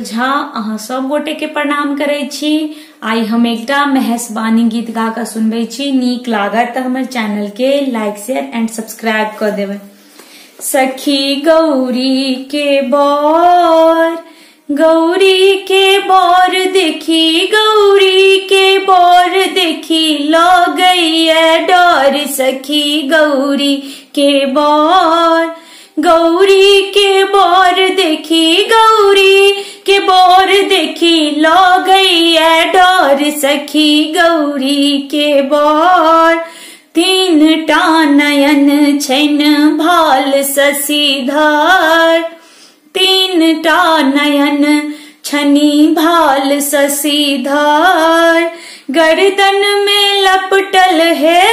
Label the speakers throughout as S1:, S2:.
S1: झा अहाँ सब गोटे के प्रणाम करे छी। आई हम एकटा मेहसबानी गीत गा के सुनबे छी। नीक लागत त हमर चैनल के लाइक शेयर एंड सब्सक्राइब कर देवे। सखी गौरी के बर, गौरी के बर देखी, गौरी के बर देखी लगैया डर। सखी गौरी के बर, गौरी के बर देखी, गौरी के बर देखी लगैया डर। सखी गौरी के बर, तीन टा नयन छैन भाल शशिधर, तीन टा नयन छनी भाल शशिधर। गर्दन में लपटल है,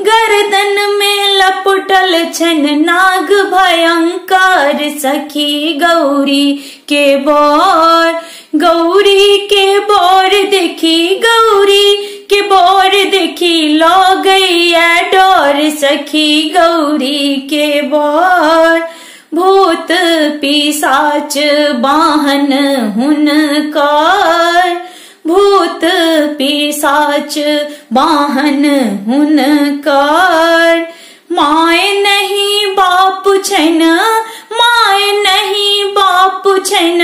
S1: गर्दन में लपटल छन नाग भयंकर। सखी गौरी के बर, गौरी के बर देखी, गौरी के बर देखी लगैया डर। सखी गौरी के बर, भूत पिशाच वाहन हुनकर, भूत पिशाच वाहन हुनकर। माय नहीं बाप छैन, माय नहीं बाप छैन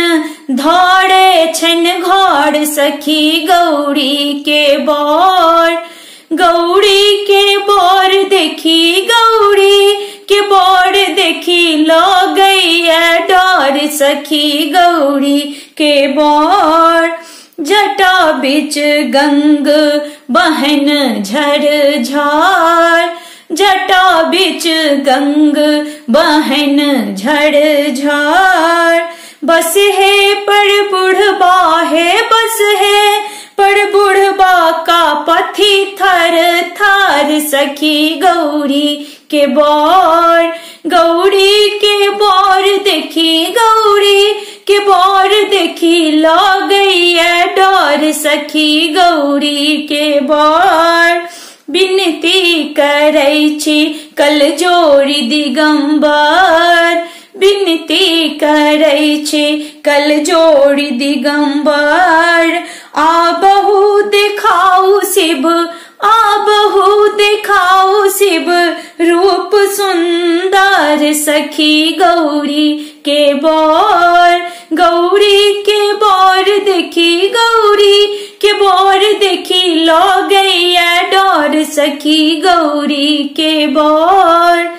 S1: धरे छैन घर। सखी गौरी के बर, गौरी के बर देखी, गौरी के बर देखी लगैया डर। सखी गौरी के बर, जटा बिच गंग बहन झर झार, जटा बिच गंग बहन झर झार। बस है पर बुढ़बा है, बस है पर बुढ़बा का पथी थर थर। सखी गौरी के बर, गौरी के बर देखी, गौरी के बर देखी लगैया डर। सखी गौरी के बर, विनती करै छी कल जोड़ी दिगंबर, विनती करै छी कल जोड़ी दिगंबर। आबहु देखाऊ शिव, आबहु देखाऊ शिव रूप सुंदर। सखी गौरी के बर, गौरी के बर देखी, गौरी के बर देखी लगैया डर। सखी गौरी के बर।